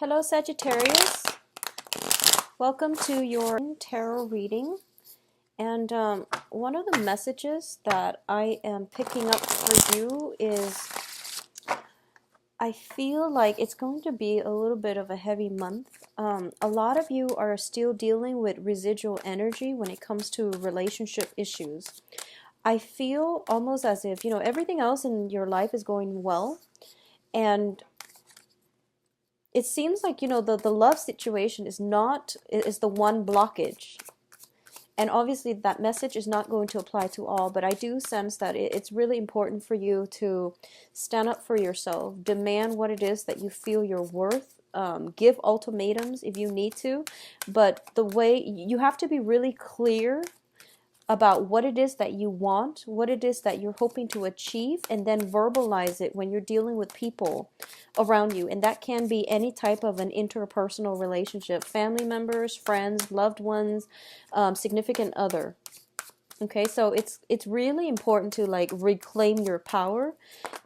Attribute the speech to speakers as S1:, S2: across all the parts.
S1: Hello, Sagittarius. Welcome to your tarot reading. And one of the messages that I am picking up for you is I feel like it's going to be a little bit of a heavy month. A lot of you are still dealing with residual energy when it comes to relationship issues. I feel almost as if, everything else in your life is going well. And it seems like, the love situation is the one blockage. And obviously that message is not going to apply to all, but I do sense that it's really important for you to stand up for yourself, demand what it is that you feel you're worth, give ultimatums if you need to, but the way you have to be really clear about what it is that you want, what it is that you're hoping to achieve, and then verbalize it when you're dealing with people around you. And that can be any type of an interpersonal relationship, family members, friends, loved ones, significant other. Okay, so it's really important to like reclaim your power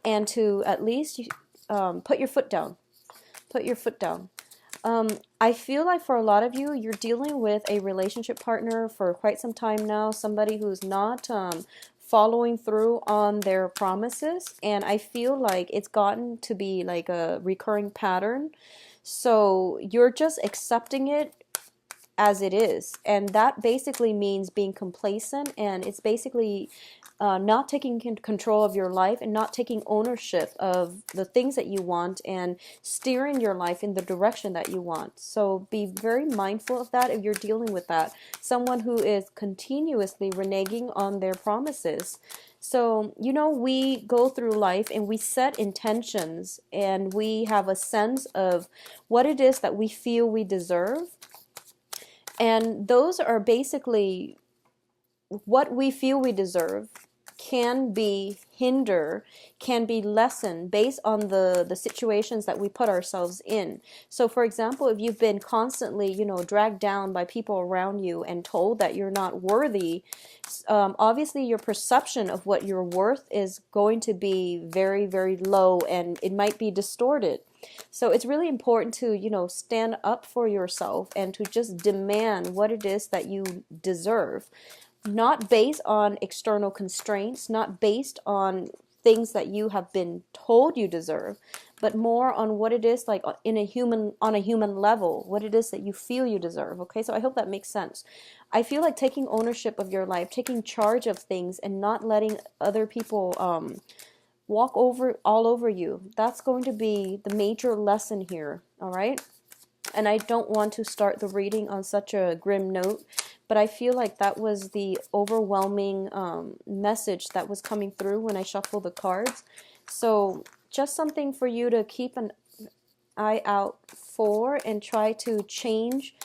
S1: and to at least put your foot down. Put your foot down. I feel like for a lot of you, you're dealing with a relationship partner for quite some time now, somebody who's not following through on their promises, and I feel like it's gotten to be like a recurring pattern. So you're just accepting it as it is, and that basically means being complacent, and it's basically not taking control of your life and not taking ownership of the things that you want and steering your life in the direction that you want. So be very mindful of that if you're dealing with that. Someone who is continuously reneging on their promises. So, we go through life and we set intentions and we have a sense of what it is that we feel we deserve. And those are basically what we feel we deserve can be lessened based on the situations that we put ourselves in. So for example, if you've been constantly, dragged down by people around you and told that you're not worthy, obviously your perception of what you're worth is going to be very, very low, and it might be distorted. So it's really important to, stand up for yourself and to just demand what it is that you deserve. Not based on external constraints, not based on things that you have been told you deserve, but more on what it is like on a human level, what it is that you feel you deserve. Okay, so I hope that makes sense. I feel like taking ownership of your life, taking charge of things, and not letting other people walk all over you. That's going to be the major lesson here. All right. And I don't want to start the reading on such a grim note, but I feel like that was the overwhelming message that was coming through when I shuffled the cards. So just something for you to keep an eye out for and try to change.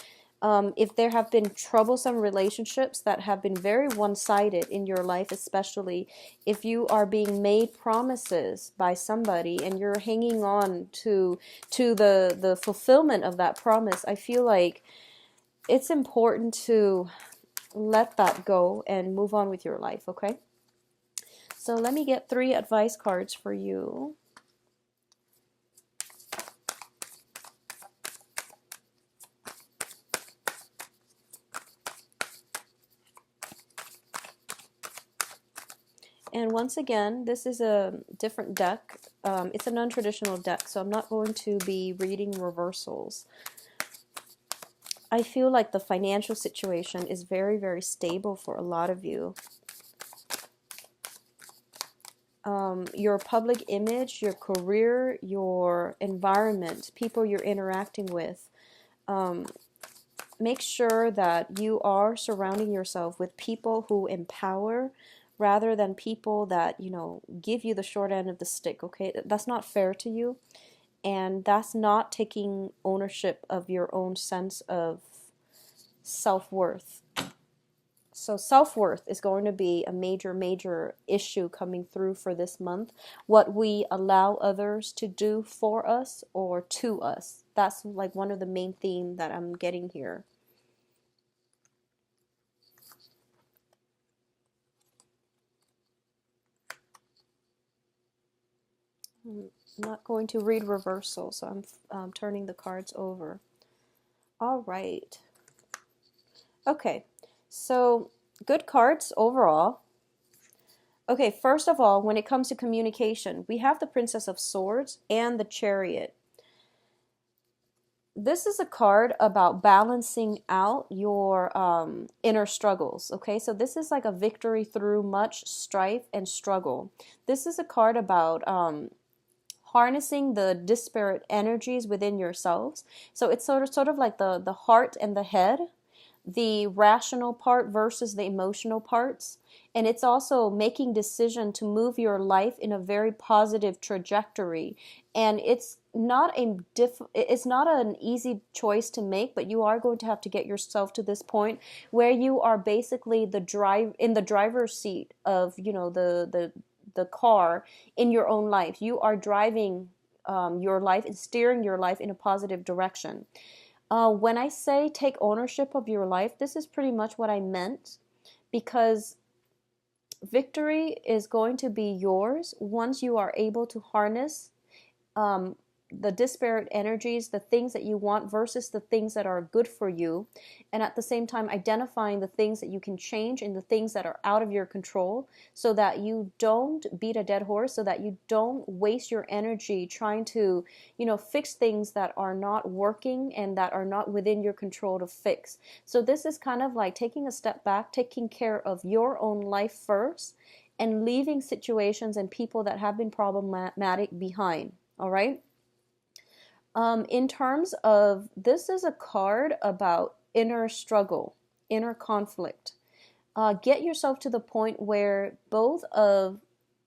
S1: If there have been troublesome relationships that have been very one-sided in your life, especially if you are being made promises by somebody and you're hanging on to the fulfillment of that promise, I feel like it's important to let that go and move on with your life, okay? So let me get 3 advice cards for you. And once again, this is a different deck. It's a non-traditional deck, so I'm not going to be reading reversals. I feel like the financial situation is very, very stable for a lot of you. Your public image, your career, your environment, people you're interacting with. Make sure that you are surrounding yourself with people who empower, rather than people that, give you the short end of the stick, okay? That's not fair to you, and that's not taking ownership of your own sense of self-worth. So self-worth is going to be a major, major issue coming through for this month. What we allow others to do for us or to us. That's like one of the main themes that I'm getting here. I'm not going to read reversal, so I'm turning the cards over. All right. Okay, so good cards overall. Okay, first of all, when it comes to communication, we have the Princess of Swords and the Chariot. This is a card about balancing out your inner struggles. Okay, so this is like a victory through much strife and struggle. This is a card about harnessing the disparate energies within yourselves. So it's sort of like the heart and the head, the rational part versus the emotional parts. And it's also making decision to move your life in a very positive trajectory. And it's not it's not an easy choice to make, but you are going to have to get yourself to this point where you are basically in the driver's seat of, you know, the car in your own life. You are driving your life and steering your life in a positive direction. When I say take ownership of your life, this is pretty much what I meant, because victory is going to be yours once you are able to harness um, the disparate energies, the things that you want versus the things that are good for you, and at the same time identifying the things that you can change and the things that are out of your control, so that you don't beat a dead horse, so that you don't waste your energy trying to, you know, fix things that are not working and that are not within your control to fix. So this is kind of like taking a step back, taking care of your own life first, and leaving situations and people that have been problematic behind. All right. In terms of, this is a card about inner struggle, inner conflict. Get yourself to the point where both of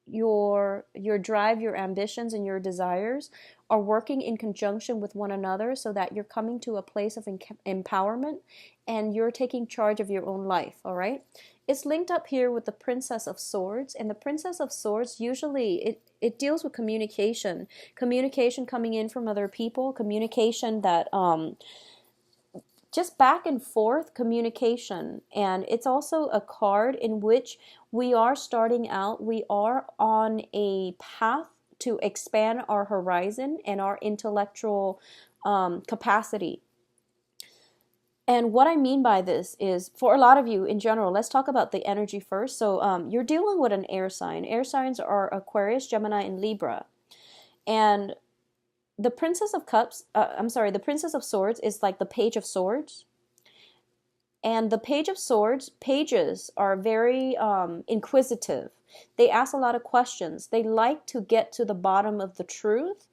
S1: your drive, your ambitions, and your desires are working in conjunction with one another, so that you're coming to a place of empowerment and you're taking charge of your own life. All right. It's linked up here with the Princess of Swords, and the Princess of Swords usually it deals with communication coming in from other people, communication that just back and forth communication. And it's also a card in which we are starting out, we are on a path to expand our horizon and our intellectual capacity. And what I mean by this is, for a lot of you in general, let's talk about the energy first. So you're dealing with an air sign. Air signs are Aquarius, Gemini, and Libra. And the Princess of Cups, the Princess of Swords is like the Page of Swords. And the Page of Swords, pages are very inquisitive. They ask a lot of questions. They like to get to the bottom of the truth.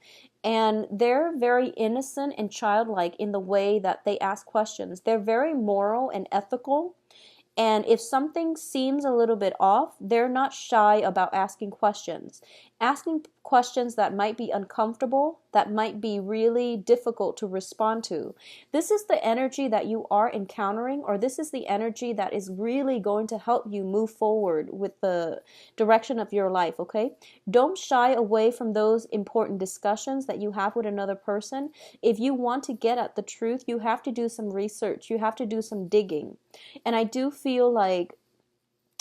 S1: And they're very innocent and childlike in the way that they ask questions. They're very moral and ethical. And if something seems a little bit off, they're not shy about asking questions. Asking questions that might be uncomfortable, that might be really difficult to respond to. This is the energy that you are encountering, or this is the energy that is really going to help you move forward with the direction of your life, okay? Don't shy away from those important discussions that you have with another person. If you want to get at the truth, you have to do some research. You have to do some digging. And I do feel like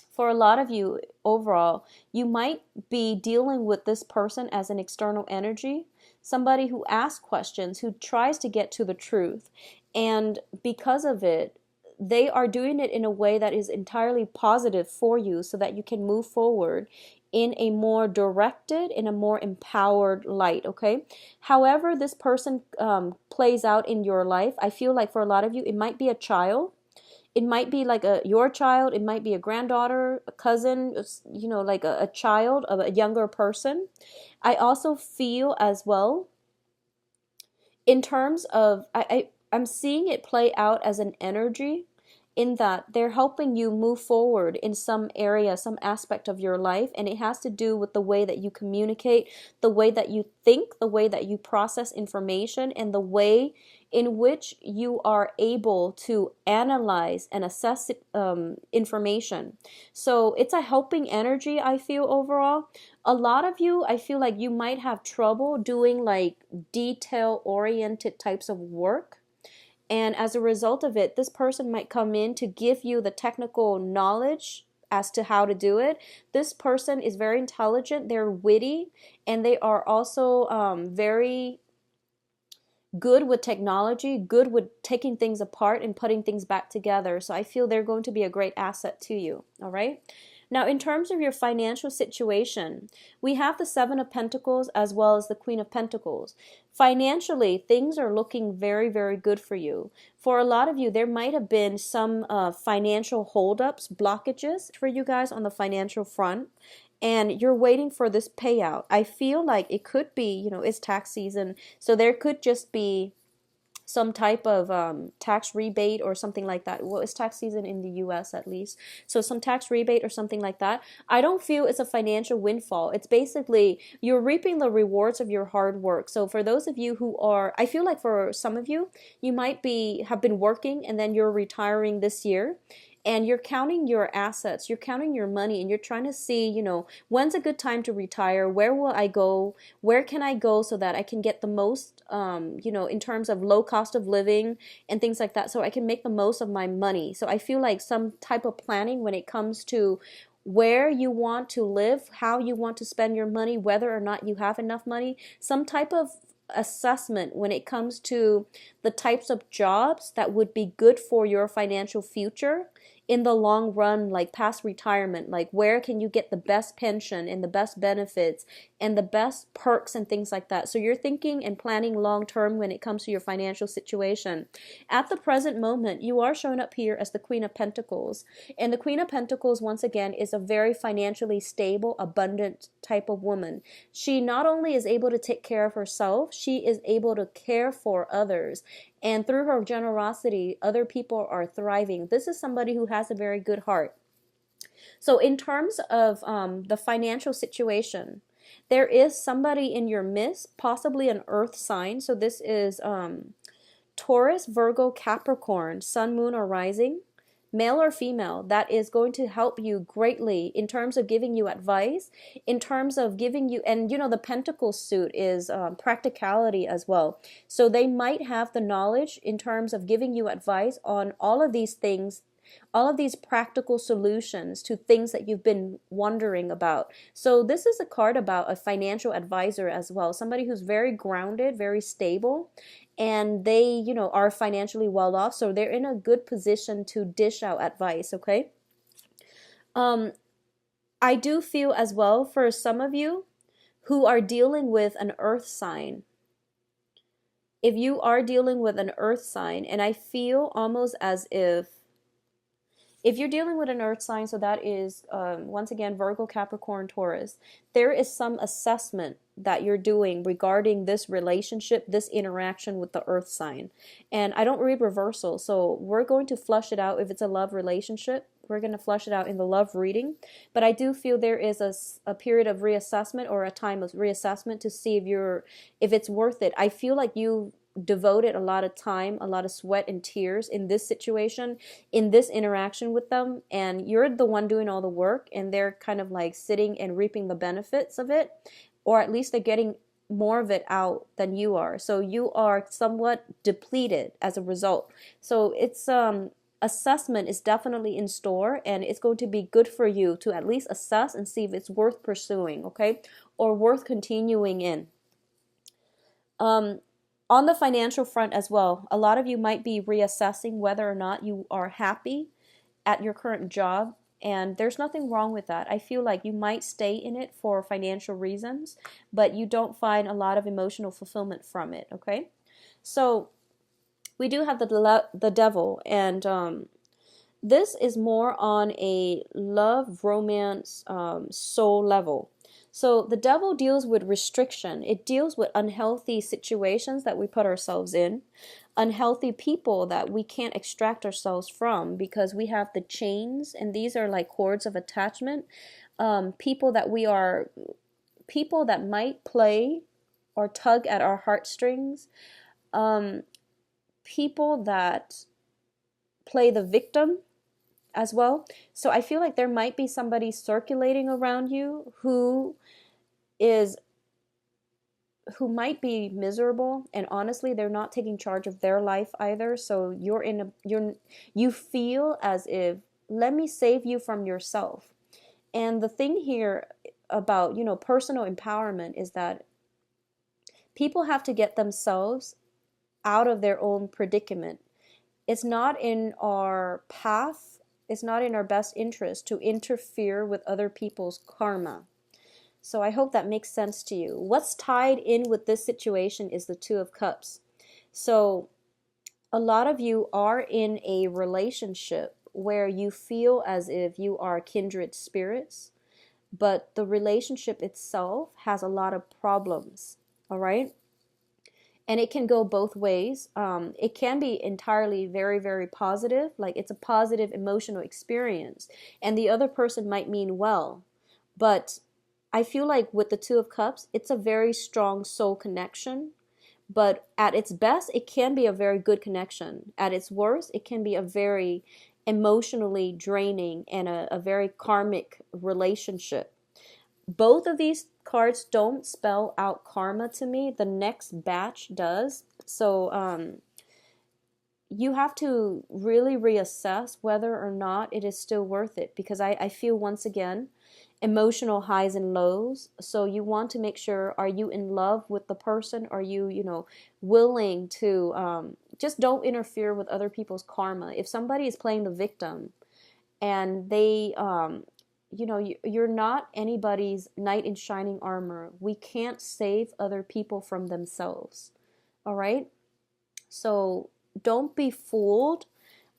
S1: for a lot of you overall, you might be dealing with this person as an external energy, somebody who asks questions, who tries to get to the truth. And because of it, they are doing it in a way that is entirely positive for you, so that you can move forward in a more directed, in a more empowered light, okay? However this person plays out in your life, I feel like for a lot of you, it might be a child. It might be like your child. It might be a granddaughter, a cousin, you know, like a child of a younger person. I also feel as well, in terms of, I'm seeing it play out as an energy, in that they're helping you move forward in some area, some aspect of your life, and it has to do with the way that you communicate, the way that you think, the way that you process information, and the way in which you are able to analyze and assess information. So it's a helping energy, I feel, overall. A lot of you, I feel like you might have trouble doing like detail-oriented types of work. And as a result of it, this person might come in to give you the technical knowledge as to how to do it. This person is very intelligent, they're witty, and they are also very good with technology, good with taking things apart and putting things back together. So I feel they're going to be a great asset to you, all right? Now, in terms of your financial situation, we have the Seven of Pentacles as well as the Queen of Pentacles. Financially, things are looking very, very good for you. For a lot of you, there might have been some financial holdups, blockages for you guys on the financial front, and you're waiting for this payout. I feel like it could be, it's tax season, so there could just be some type of tax rebate or something like that. Well, it's tax season in the US at least. So some tax rebate or something like that. I don't feel it's a financial windfall. It's basically you're reaping the rewards of your hard work. So for those of you who are, I feel like for some of you, you might have been working and then you're retiring this year. And you're counting your assets, you're counting your money, and you're trying to see, when's a good time to retire? Where will I go? Where can I go so that I can get the most, in terms of low cost of living and things like that, so I can make the most of my money. So I feel like some type of planning when it comes to where you want to live, how you want to spend your money, whether or not you have enough money, some type of assessment when it comes to the types of jobs that would be good for your financial future in the long run, like past retirement, like where can you get the best pension and the best benefits and the best perks and things like that. So you're thinking and planning long term when it comes to your financial situation. At the present moment, you are showing up here as the Queen of Pentacles. And the Queen of Pentacles, once again, is a very financially stable, abundant type of woman. She not only is able to take care of herself, she is able to care for others. And through her generosity, other people are thriving. This is somebody who has a very good heart. So in terms of the financial situation, there is somebody in your midst, possibly an earth sign. So this is Taurus, Virgo, Capricorn, Sun, Moon, or Rising, male or female, that is going to help you greatly in terms of giving you advice, in terms of giving you, and the Pentacle suit is practicality as well. So they might have the knowledge in terms of giving you advice on all of these things, all of these practical solutions to things that you've been wondering about. So this is a card about a financial advisor as well, somebody who's very grounded, very stable, and they, are financially well off, so they're in a good position to dish out advice, okay? I do feel as well for some of you who are dealing with an earth sign. If you are dealing with an earth sign, and I feel almost as if you're dealing with an earth sign, so that is, once again, Virgo, Capricorn, Taurus, there is some assessment that you're doing regarding this relationship, this interaction with the earth sign. And I don't read reversal, so we're going to flush it out. If it's a love relationship, we're going to flush it out in the love reading. But I do feel there is a period of reassessment, or a time of reassessment, to see if it's worth it. I feel like you devoted a lot of time, a lot of sweat and tears in this situation, in this interaction with them, and you're the one doing all the work, and they're kind of like sitting and reaping the benefits of it, or at least they're getting more of it out than you are. So you are somewhat depleted as a result. So it's assessment is definitely in store, and it's going to be good for you to at least assess and see if it's worth pursuing, okay, or worth continuing in. On the financial front as well, a lot of you might be reassessing whether or not you are happy at your current job, and there's nothing wrong with that. I feel like you might stay in it for financial reasons, but you don't find a lot of emotional fulfillment from it, okay? So we do have the devil, and this is more on a love, romance, soul level. So the devil deals with restriction. It deals with unhealthy situations that we put ourselves in, unhealthy people that we can't extract ourselves from because we have the chains, and these are like cords of attachment. People that might play or tug at our heartstrings. People that play the victim as well. So I feel like there might be somebody circulating around you who might be miserable, and honestly they're not taking charge of their life either. So you feel as if let me save you from yourself. And the thing here about, personal empowerment is that people have to get themselves out of their own predicament. It's not in our path, it's not in our best interest to interfere with other people's karma. So I hope that makes sense to you. What's tied in with this situation is the Two of Cups. So a lot of you are in a relationship where you feel as if you are kindred spirits, but the relationship itself has a lot of problems, all right? And it can go both ways. It can be entirely very, very positive, like it's a positive emotional experience, and the other person might mean well. But I feel like with the Two of Cups, it's a very strong soul connection. But at its best, it can be a very good connection. At its worst, it can be a very emotionally draining and a very karmic relationship. Both of these cards don't spell out karma to me. The next batch does. So you have to really reassess whether or not it is still worth it, because I feel, once again, emotional highs and lows. So you want to make sure, are you in love with the person? Are you, willing to just don't interfere with other people's karma. If somebody is playing the victim and they you're not anybody's knight in shining armor. We can't save other people from themselves. All right? So don't be fooled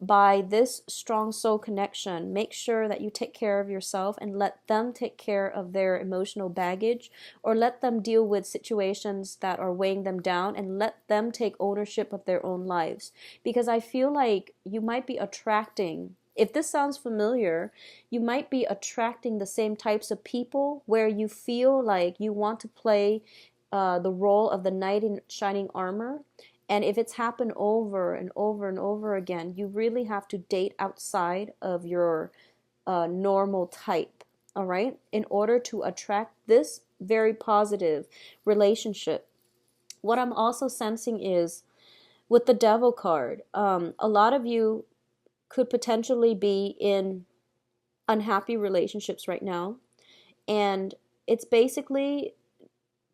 S1: by this strong soul connection. Make sure that you take care of yourself and let them take care of their emotional baggage, or let them deal with situations that are weighing them down, and let them take ownership of their own lives. Because I feel like you might be attracting, if this sounds familiar, you might be attracting the same types of people where you feel like you want to play the role of the knight in shining armor. And if it's happened over and over and over again, you really have to date outside of your normal type, all right, in order to attract this very positive relationship. What I'm also sensing is, with the Devil card, a lot of you could potentially be in unhappy relationships right now. And it's basically,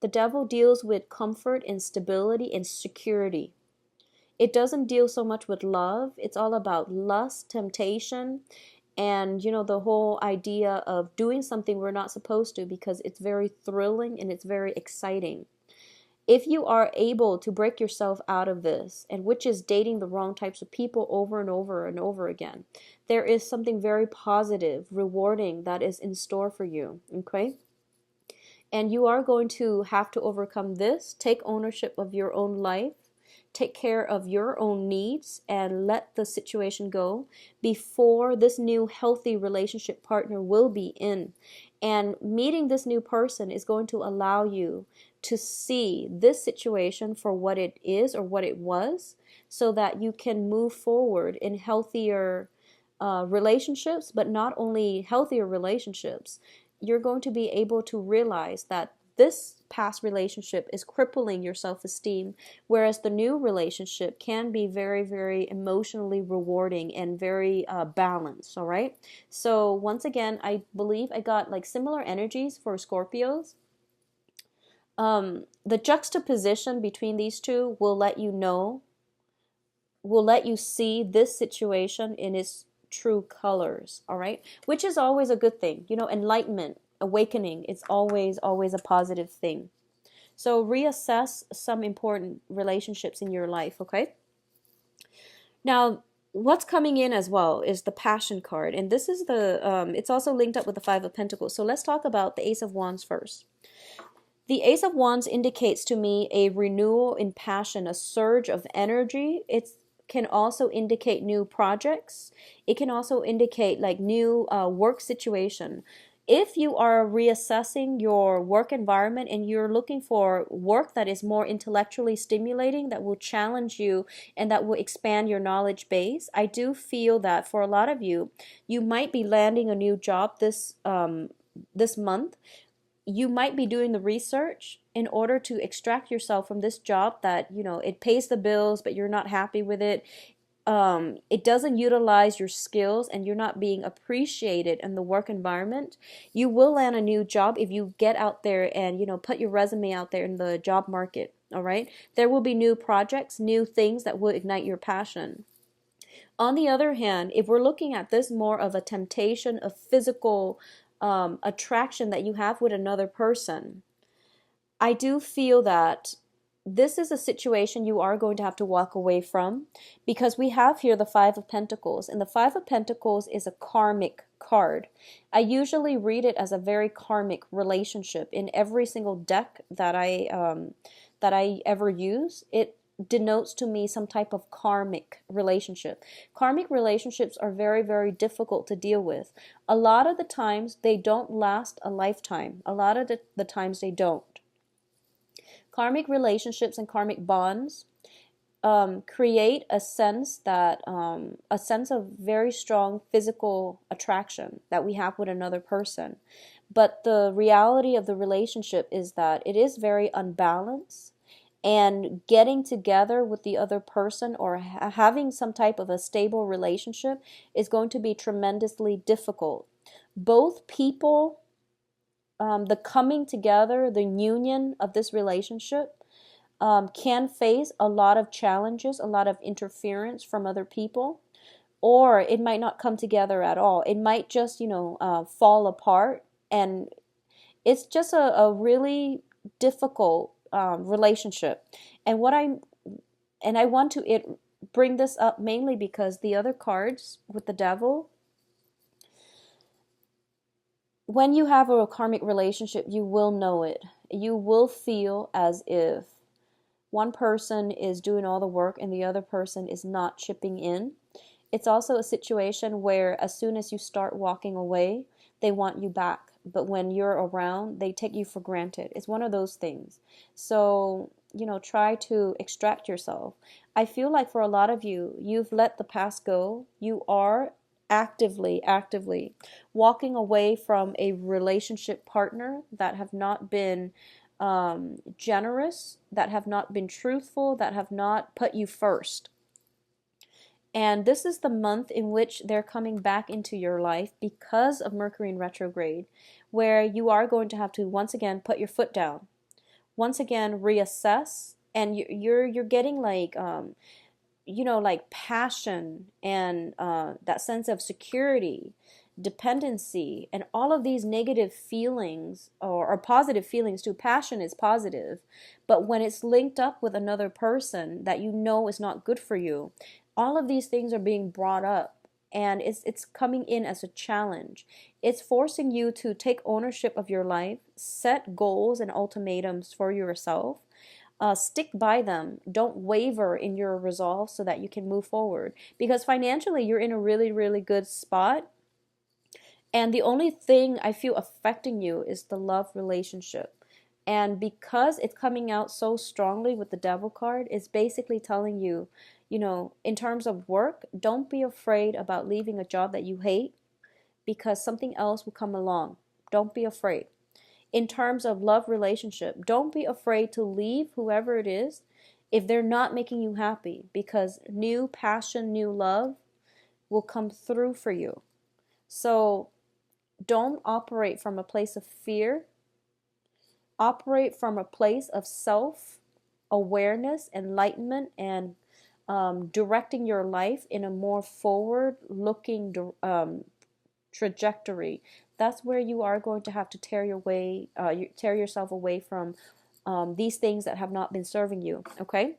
S1: the Devil deals with comfort and stability and security. It doesn't deal so much with love. It's all about lust, temptation, and the whole idea of doing something we're not supposed to, because it's very thrilling and it's very exciting. If you are able to break yourself out of this, and which is dating the wrong types of people over and over and over again, there is something very positive, rewarding that is in store for you, okay? And you are going to have to overcome this, take ownership of your own life, take care of your own needs, and let the situation go before this new healthy relationship partner will be in. And meeting this new person is going to allow you to see this situation for what it is or what it was, so that you can move forward in healthier relationships. But not only healthier relationships, you're going to be able to realize that this past relationship is crippling your self-esteem, whereas the new relationship can be very, very emotionally rewarding and very balanced, all right? So once again, I believe I got like similar energies for Scorpios. The juxtaposition between these two will let you know, will let you see this situation in its true colors, all right? Which is always a good thing. Enlightenment, awakening, it's always, always a positive thing. So reassess some important relationships in your life, okay? Now, what's coming in as well is the Passion card. And this is it's also linked up with the Five of Pentacles. So let's talk about the Ace of Wands first. The Ace of Wands indicates to me a renewal in passion, a surge of energy. It can also indicate new projects. It can also indicate like new work situation. If you are reassessing your work environment and you're looking for work that is more intellectually stimulating, that will challenge you and that will expand your knowledge base, I do feel that for a lot of you, you might be landing a new job this month. You might be doing the research in order to extract yourself from this job that, it pays the bills, but you're not happy with it. it doesn't utilize your skills and you're not being appreciated in the work environment, you will land a new job if you get out there and, put your resume out there in the job market. All right. There will be new projects, new things that will ignite your passion. On the other hand, if we're looking at this more of a temptation, a physical attraction that you have with another person, I do feel that this is a situation you are going to have to walk away from, because we have here the Five of Pentacles, and the Five of Pentacles is a karmic card. I usually read it as a very karmic relationship in every single deck that I ever use. It denotes to me some type of karmic relationship. Karmic relationships are very, very difficult to deal with. A lot of the times they don't last a lifetime. A lot of the times they don't. Karmic relationships and karmic bonds create a sense of very strong physical attraction that we have with another person. But the reality of the relationship is that it is very unbalanced, and getting together with the other person or having some type of a stable relationship is going to be tremendously difficult. Both people, the coming together, the union of this relationship can face a lot of challenges, a lot of interference from other people, or it might not come together at all. It might just, fall apart, and it's just a really difficult relationship. And I want to bring this up mainly because the other cards with the devil, when you have a karmic relationship, you will know it. You will feel as if one person is doing all the work and the other person is not chipping in. It's also a situation where as soon as you start walking away, they want you back. But when you're around, they take you for granted. It's one of those things. So, try to extract yourself. I feel like for a lot of you, you've let the past go. You are actively walking away from a relationship partner that have not been generous, that have not been truthful, that have not put you first. And this is the month in which they're coming back into your life because of Mercury in retrograde, where you are going to have to once again put your foot down, once again reassess, and you're getting like like passion and that sense of security, dependency, and all of these negative feelings or positive feelings too. Passion is positive, but when it's linked up with another person that is not good for you, all of these things are being brought up, and it's coming in as a challenge. It's forcing you to take ownership of your life, set goals and ultimatums for yourself. Stick by them. Don't waver in your resolve so that you can move forward. Because financially, you're in a really, really good spot. And the only thing I feel affecting you is the love relationship. And because it's coming out so strongly with the devil card, it's basically telling you, in terms of work, don't be afraid about leaving a job that you hate, because something else will come along. Don't be afraid. In terms of love relationship, don't be afraid to leave whoever it is if they're not making you happy, because new passion, new love will come through for you. So don't operate from a place of fear. Operate from a place of self-awareness, enlightenment, and directing your life in a more forward-looking trajectory. That's where you are going to have to tear yourself away from these things that have not been serving you. Okay?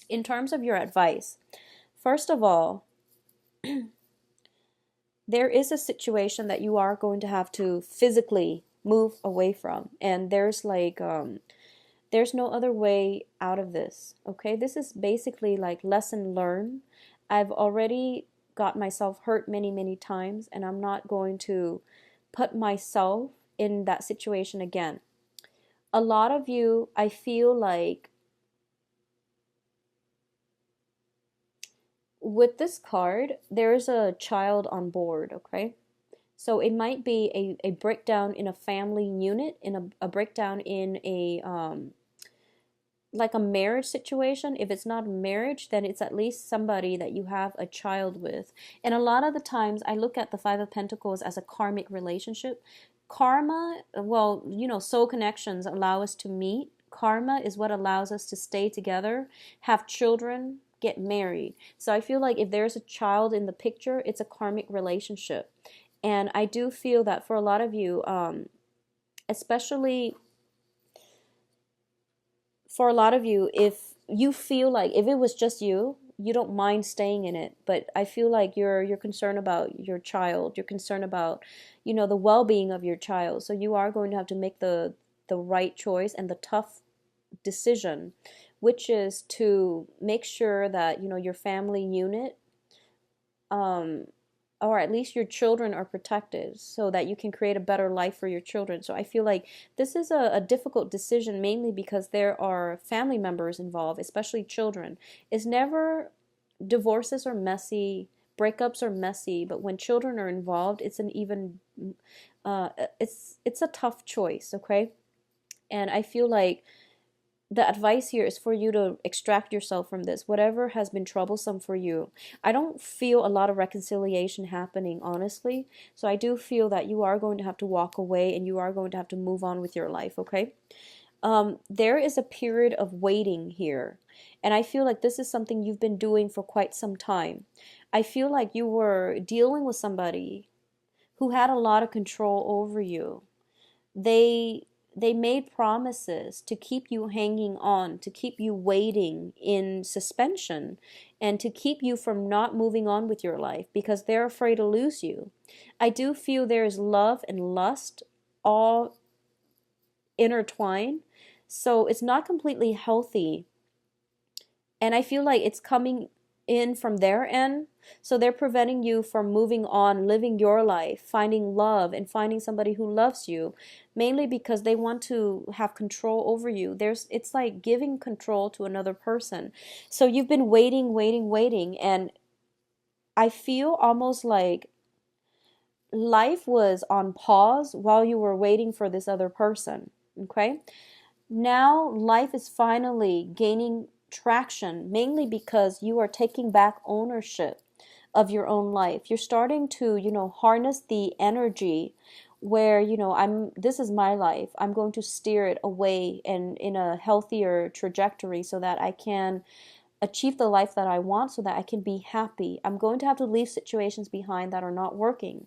S1: In terms of your advice, first of all, there is a situation that you are going to have to physically move away from, and there's no other way out of this. Okay? This is basically like lesson learned. I've already got myself hurt many, many times, and I'm not going to put myself in that situation again. A lot of you, I feel like, with this card, there's a child on board, okay? So it might be a breakdown in a family unit, in a breakdown in like a marriage situation. If it's not a marriage, then it's at least somebody that you have a child with. And a lot of the times I look at the Five of Pentacles as a karmic relationship. Karma, well, soul connections allow us to meet. Karma is what allows us to stay together, have children, get married. So I feel like if there's a child in the picture, it's a karmic relationship. And I do feel that for a lot of you, especially for a lot of you, if you feel like if it was just you, you don't mind staying in it. But I feel like you're concerned about your child. You're concerned about, the well-being of your child. So you are going to have to make the right choice and the tough decision, which is to make sure that, your family unit, or at least your children are protected so that you can create a better life for your children. So I feel like this is a difficult decision, mainly because there are family members involved, especially children. It's never, divorces are messy, breakups are messy, but when children are involved, it's an even, it's a tough choice, okay? And I feel like the advice here is for you to extract yourself from this, whatever has been troublesome for you. I don't feel a lot of reconciliation happening, honestly. So I do feel that you are going to have to walk away and you are going to have to move on with your life, okay? There is a period of waiting here. And I feel like this is something you've been doing for quite some time. I feel like you were dealing with somebody who had a lot of control over you. They made promises to keep you hanging on, to keep you waiting in suspension, and to keep you from not moving on with your life because they're afraid to lose you. I do feel there is love and lust all intertwined, so it's not completely healthy. And I feel like it's coming in from their end. So they're preventing you from moving on, living your life, finding love and finding somebody who loves you, mainly because they want to have control over you. It's like giving control to another person. So you've been waiting, waiting, waiting, and I feel almost like life was on pause while you were waiting for this other person. Okay? Now life is finally gaining traction, mainly because you are taking back ownership of your own life. You're starting to, harness the energy where, this is my life. I'm going to steer it away and in a healthier trajectory so that I can achieve the life that I want, so that I can be happy. I'm going to have to leave situations behind that are not working.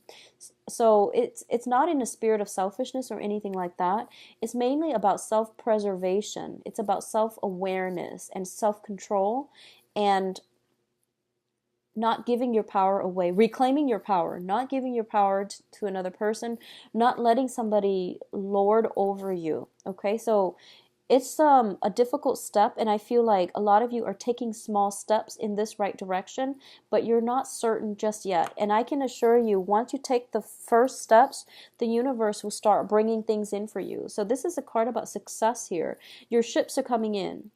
S1: So it's not in a spirit of selfishness or anything like that. It's mainly about self-preservation. It's about self-awareness and self-control, and not giving your power away, reclaiming your power, not giving your power to another person, not letting somebody lord over you. Okay, so it's a difficult step, and I feel like a lot of you are taking small steps in this right direction, but you're not certain just yet. And I can assure you, once you take the first steps, the universe will start bringing things in for you. So this is a card about success here. Your ships are coming in.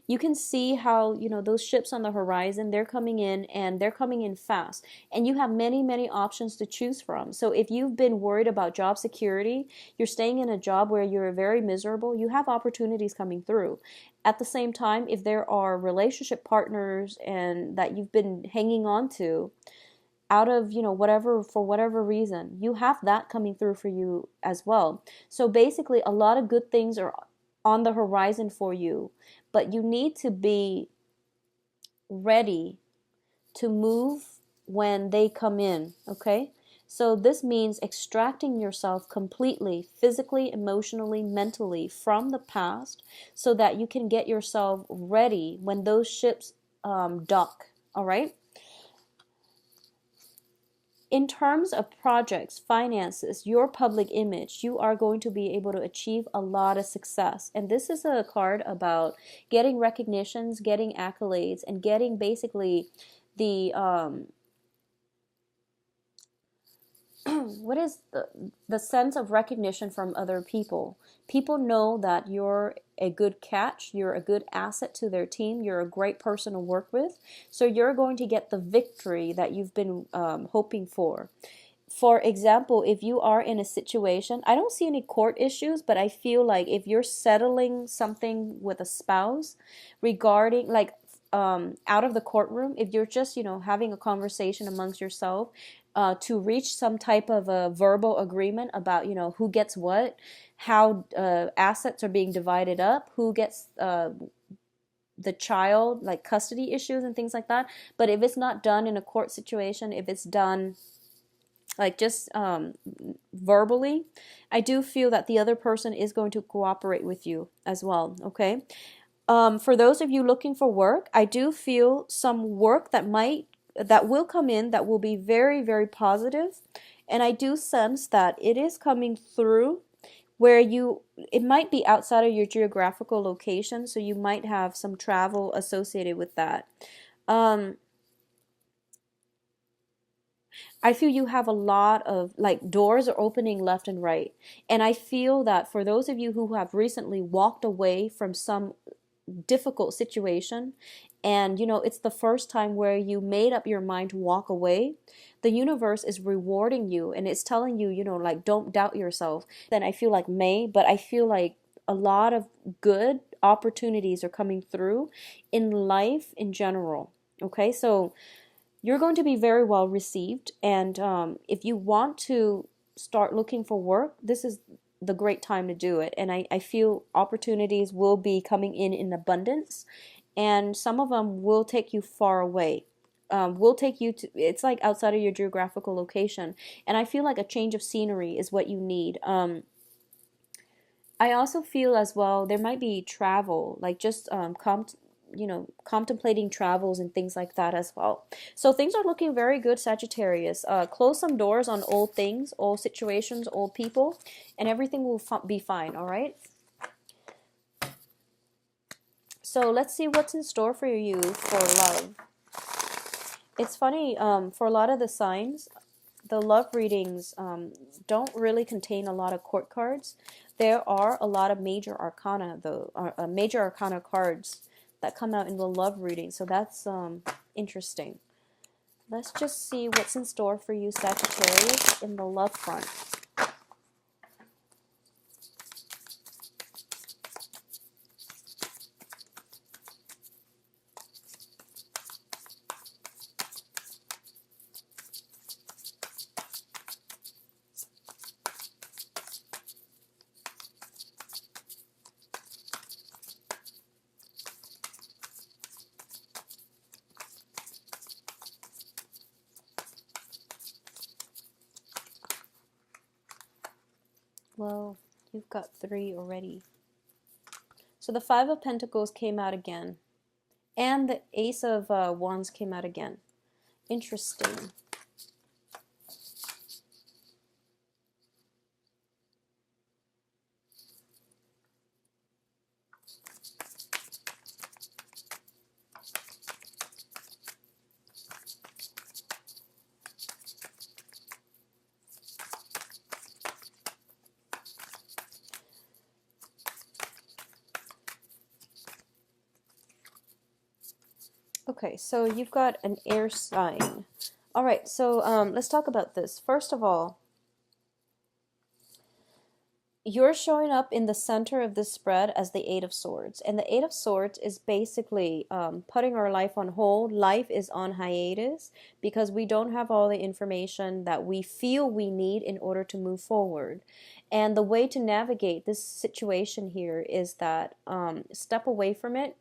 S1: You can see how, those ships on the horizon, they're coming in and they're coming in fast. And you have many, many options to choose from. So if you've been worried about job security, you're staying in a job where you're very miserable, you have opportunities coming through. At the same time, if there are relationship partners and that you've been hanging on to out of, whatever, for whatever reason, you have that coming through for you as well. So basically, a lot of good things are on the horizon for you, but you need to be ready to move when they come in, okay? So this means extracting yourself completely, physically, emotionally, mentally from the past so that you can get yourself ready when those ships dock, all right? In terms of projects, finances, your public image, you are going to be able to achieve a lot of success. And this is a card about getting recognitions, getting accolades, and getting basically the what is the sense of recognition from other people. People know that you're a good catch, you're a good asset to their team, you're a great person to work with, so you're going to get the victory that you've been hoping for. For example, if you are in a situation, I don't see any court issues, but I feel like if you're settling something with a spouse regarding like out of the courtroom, if you're just, having a conversation amongst yourself to reach some type of a verbal agreement about, who gets what, how assets are being divided up, who gets the child, like custody issues and things like that. But if it's not done in a court situation, if it's done like just verbally, I do feel that the other person is going to cooperate with you as well. Okay. For those of you looking for work, I do feel some work that will come in that will be very, very positive. And I do sense that it is coming through where it might be outside of your geographical location, so you might have some travel associated with that. I feel you have a lot of like doors are opening left and right. And I feel that for those of you who have recently walked away from some difficult situation, and it's the first time where you made up your mind to walk away, the universe is rewarding you and it's telling you, like, don't doubt yourself. Then I feel like but I feel like a lot of good opportunities are coming through in life in general. Okay, so you're going to be very well received. And if you want to start looking for work, this is the great time to do it. And I feel opportunities will be coming in abundance. And some of them will take you far away. Will take you to, it's like outside of your geographical location. And I feel like a change of scenery is what you need. I also feel as well there might be travel, like just contemplating travels and things like that as well. So things are looking very good, Sagittarius. Close some doors on old things, old situations, old people, and everything will be fine, all right? So let's see what's in store for you for love. It's funny, for a lot of the signs, the love readings don't really contain a lot of court cards. There are a lot of major arcana, though, major arcana cards that come out in the love reading. So that's interesting. Let's just see what's in store for you, Sagittarius, in the love front. Well, you've got 3 already. So the 5 of Pentacles came out again. And the Ace of Wands came out again. Interesting. Okay, so you've got an air sign. All right, so let's talk about this. First of all, you're showing up in the center of this spread as the 8 of Swords. And the 8 of Swords is basically putting our life on hold. Life is on hiatus because we don't have all the information that we feel we need in order to move forward. And the way to navigate this situation here is that step away from it,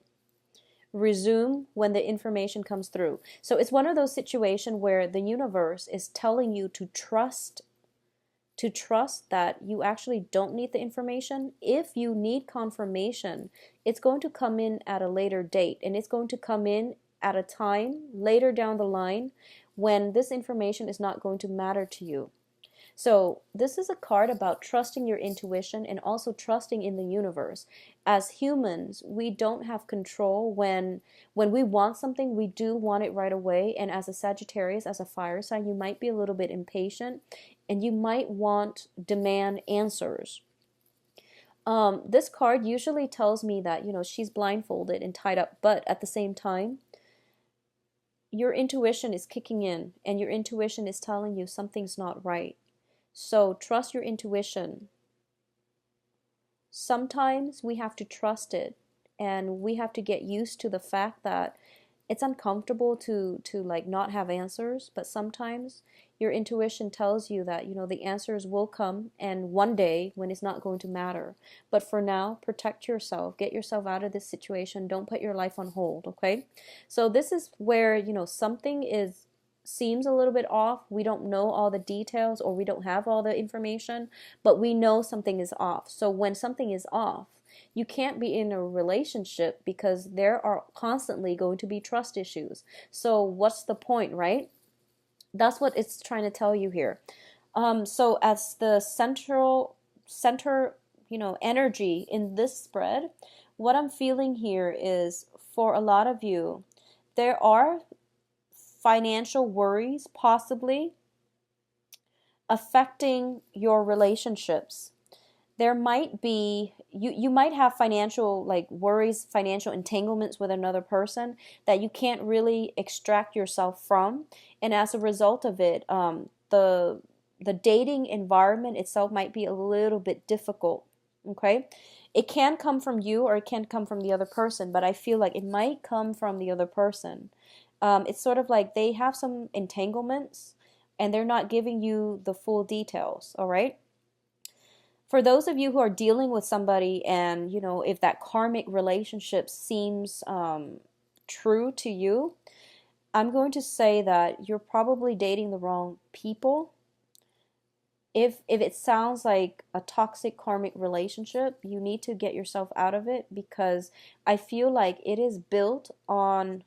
S1: resume when the information comes through. So it's one of those situations where the universe is telling you to trust that you actually don't need the information. If you need confirmation, it's going to come in at a later date, and it's going to come in at a time later down the line when this information is not going to matter to you. So this is a card about trusting your intuition and also trusting in the universe. As humans, we don't have control. When we want something, we do want it right away. And as a Sagittarius, as a fire sign, you might be a little bit impatient and you might demand answers. This card usually tells me that, she's blindfolded and tied up, but at the same time, your intuition is kicking in, and your intuition is telling you something's not right. So trust your intuition. Sometimes we have to trust it, and we have to get used to the fact that it's uncomfortable to like not have answers, but sometimes your intuition tells you that, the answers will come, and one day when it's not going to matter. But for now, protect yourself, get yourself out of this situation, don't put your life on hold, okay? So this is where, something is seems a little bit off. We don't know all the details, or we don't have all the information, but we know something is off. So when something is off, you can't be in a relationship, because there are constantly going to be trust issues. So what's the point, right? That's what it's trying to tell you here. So as the center, energy in this spread, what I'm feeling here is, for a lot of you, there are financial worries possibly affecting your relationships. There might be, you might have financial like worries, financial entanglements with another person that you can't really extract yourself from, and as a result of it, the dating environment itself might be a little bit difficult. Okay, it can come from you, or it can come from the other person, but I feel like it might come from the other person. It's sort of like they have some entanglements, and they're not giving you the full details. All right. For those of you who are dealing with somebody, and if that karmic relationship seems true to you, I'm going to say that you're probably dating the wrong people. If it sounds like a toxic karmic relationship, you need to get yourself out of it, because I feel like it is built on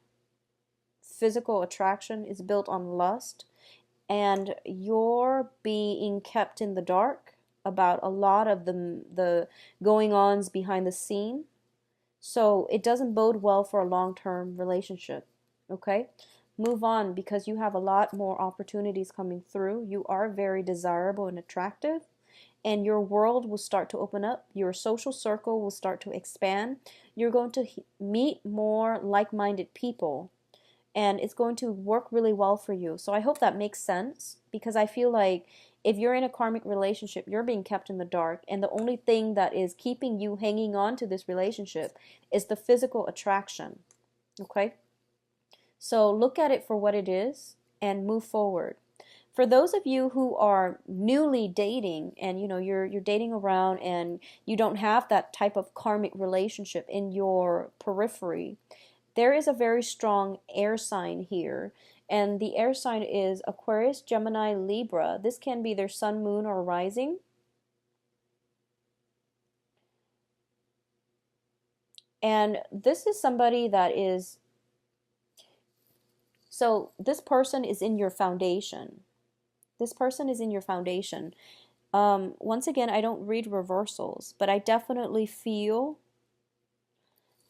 S1: physical attraction, it's built on lust, and you're being kept in the dark about a lot of the going ons behind the scene. So it doesn't bode well for a long-term relationship. Okay? Move on, because you have a lot more opportunities coming through. You are very desirable and attractive, and your world will start to open up. Your social circle will start to expand. You're going to meet more like-minded people, and it's going to work really well for you. So I hope that makes sense, because I feel like if you're in a karmic relationship, you're being kept in the dark, and the only thing that is keeping you hanging on to this relationship is the physical attraction. Okay? So look at it for what it is and move forward. For those of you who are newly dating, and you're dating around, and you don't have that type of karmic relationship in your periphery, there is a very strong air sign here, and the air sign is Aquarius, Gemini, Libra. This can be their sun, moon, or rising. And this is somebody that is, so this person is in your foundation. This person is in your foundation. Once again, I don't read reversals, but I definitely feel,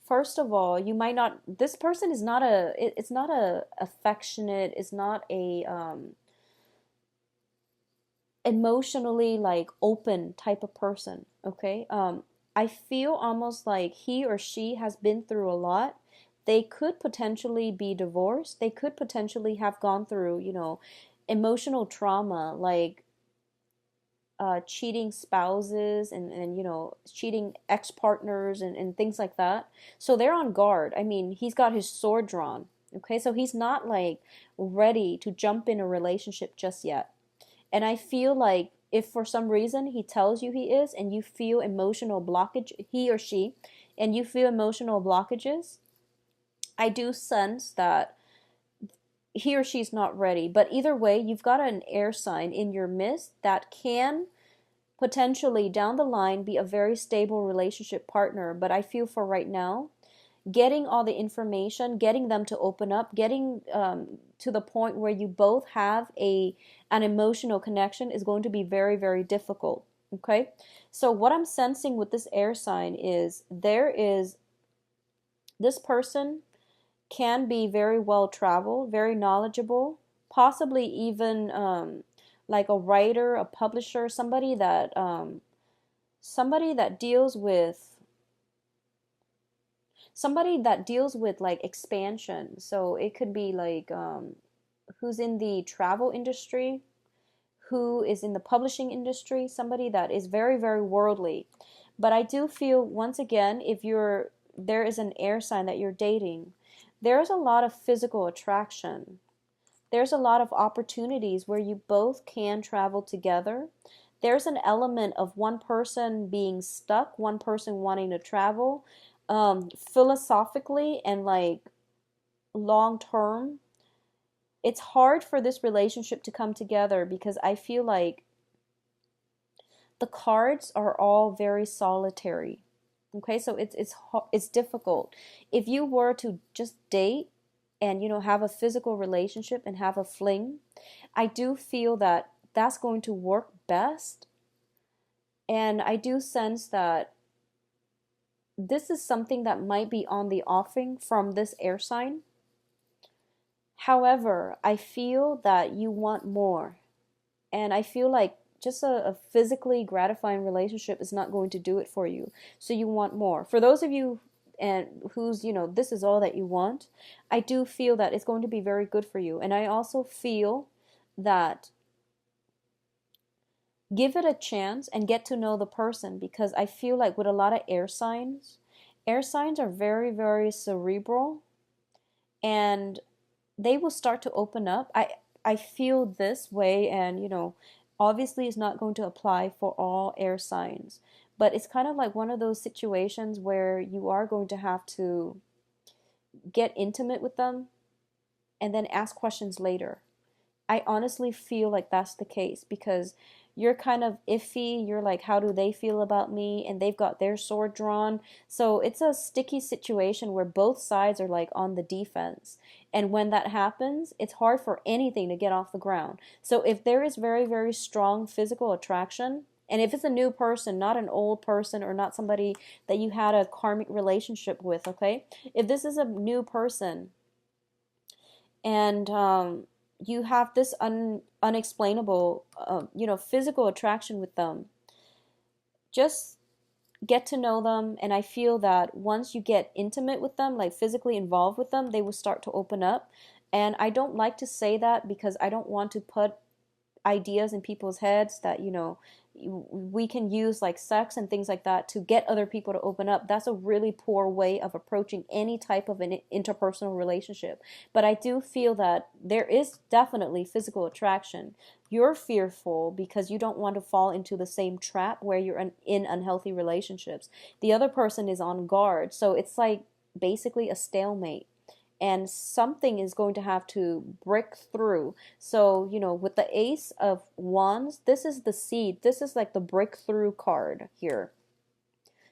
S1: first of all, you might not, this person is not it's not a affectionate, it's not a emotionally like open type of person. Okay. I feel almost like he or she has been through a lot. They could potentially be divorced, they could potentially have gone through emotional trauma, like cheating spouses, and cheating ex-partners, and things like that. So they're on guard. I mean, he's got his sword drawn. Okay, so he's not like ready to jump in a relationship just yet. And I feel like if for some reason he tells you he is, and you feel emotional blockage, he or she, and you feel emotional blockages, I do sense that he or she's not ready. But either way, you've got an air sign in your midst that can potentially down the line be a very stable relationship partner. But I feel for right now, getting all the information, getting them to open up, getting to the point where you both have an emotional connection is going to be very, very difficult. Okay, so what I'm sensing with this air sign is this person can be very well traveled, very knowledgeable, possibly even like a writer, a publisher, somebody that deals with somebody that deals with like expansion. So it could be like who's in the travel industry, who is in the publishing industry, somebody that is very, very worldly. But I do feel, once again, if there is an air sign that you're dating, there's a lot of physical attraction. There's a lot of opportunities where you both can travel together. There's an element of one person being stuck, one person wanting to travel, philosophically and like long term. It's hard for this relationship to come together because I feel like the cards are all very solitary. Okay, so it's difficult. If you were to just date and have a physical relationship and have a fling, I do feel that that's going to work best. And I do sense that this is something that might be on the offing from this air sign. However, I feel that you want more. And I feel like just a physically gratifying relationship is not going to do it for you. So you want more. For those of you and who's, this is all that you want, I do feel that it's going to be very good for you. And I also feel that give it a chance and get to know the person, because I feel like with a lot of air signs are very, very cerebral, and they will start to open up. I feel this way, and obviously it's not going to apply for all air signs, but it's kind of like one of those situations where you are going to have to get intimate with them and then ask questions later. I honestly feel like that's the case, because you're kind of iffy. You're like, how do they feel about me? And they've got their sword drawn. So it's a sticky situation where both sides are like on the defense. And when that happens, it's hard for anything to get off the ground. So if there is very, very strong physical attraction, and if it's a new person, not an old person or not somebody that you had a karmic relationship with, okay? If this is a new person and you have this unexplainable, physical attraction with them, just get to know them. And I feel that once you get intimate with them, like physically involved with them, they will start to open up. And I don't like to say that because I don't want to put ideas in people's heads that we can use like sex and things like that to get other people to open up. That's a really poor way of approaching any type of an interpersonal relationship. But I do feel that there is definitely physical attraction. You're fearful because you don't want to fall into the same trap where you're in unhealthy relationships. The other person is on guard, so it's like basically a stalemate, and something is going to have to break through. So, with the Ace of Wands, this is the seed. This is like the breakthrough card here.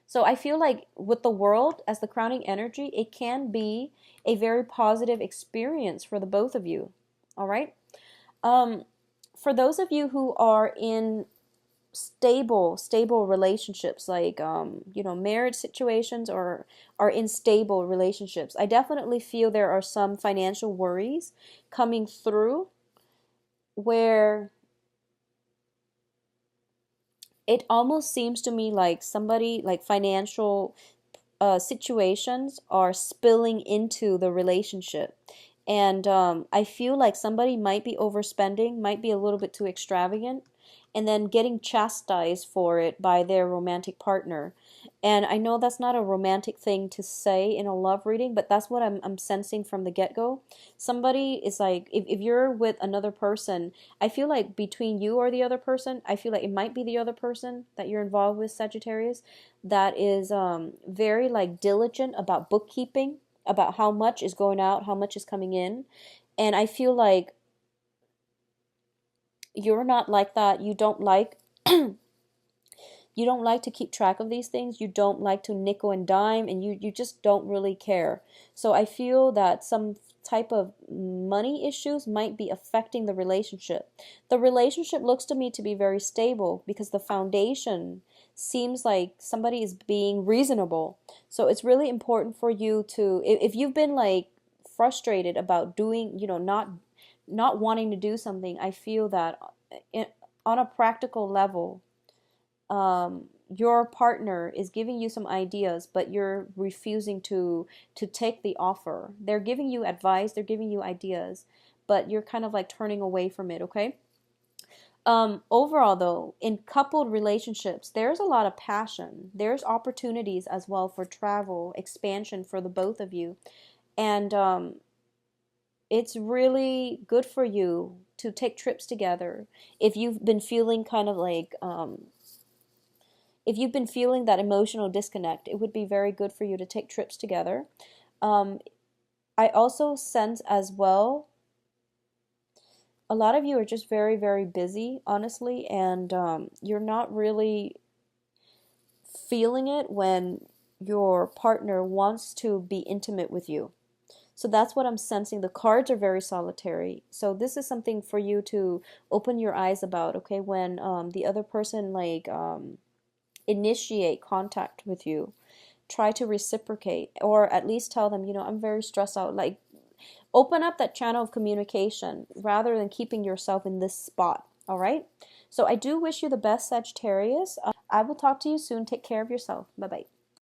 S1: So I feel like with the World as the crowning energy, it can be a very positive experience for the both of you. All right? For those of you who are in stable relationships, like marriage situations, or are in stable relationships, I definitely feel there are some financial worries coming through, where it almost seems to me like somebody, like financial situations are spilling into the relationship. And I feel like somebody might be overspending, might be a little bit too extravagant, and then getting chastised for it by their romantic partner. And I know that's not a romantic thing to say in a love reading, but that's what I'm sensing from the get-go. Somebody is like, if you're with another person, I feel like between you or the other person, I feel like it might be the other person that you're involved with, Sagittarius, that is very like diligent about bookkeeping, about how much is going out, how much is coming in. And I feel like you're not like that. You don't like you don't like to keep track of these things. You don't like to nickel and dime, and you just don't really care. So I feel that some type of money issues might be affecting the relationship. The relationship looks to me to be very stable because the foundation seems like somebody is being reasonable. So it's really important for you to, if you've been like frustrated about doing, not wanting to do something, I feel that on a practical level, your partner is giving you some ideas, but you're refusing to take the offer. They're giving you advice, they're giving you ideas, but you're kind of like turning away from it, okay? Overall though, in coupled relationships, there's a lot of passion. There's opportunities as well for travel, expansion for the both of you. And it's really good for you to take trips together. If you've been feeling kind of like if you've been feeling that emotional disconnect, it would be very good for you to take trips together. Um, I also sense as well, a lot of you are just very, very busy, honestly, and you're not really feeling it when your partner wants to be intimate with you. So that's what I'm sensing. The cards are very solitary. So this is something for you to open your eyes about, okay? When the other person like initiate contact with you, try to reciprocate, or at least tell them, I'm very stressed out. Like, open up that channel of communication rather than keeping yourself in this spot. All right? So I do wish you the best, Sagittarius. I will talk to you soon. Take care of yourself. Bye-bye.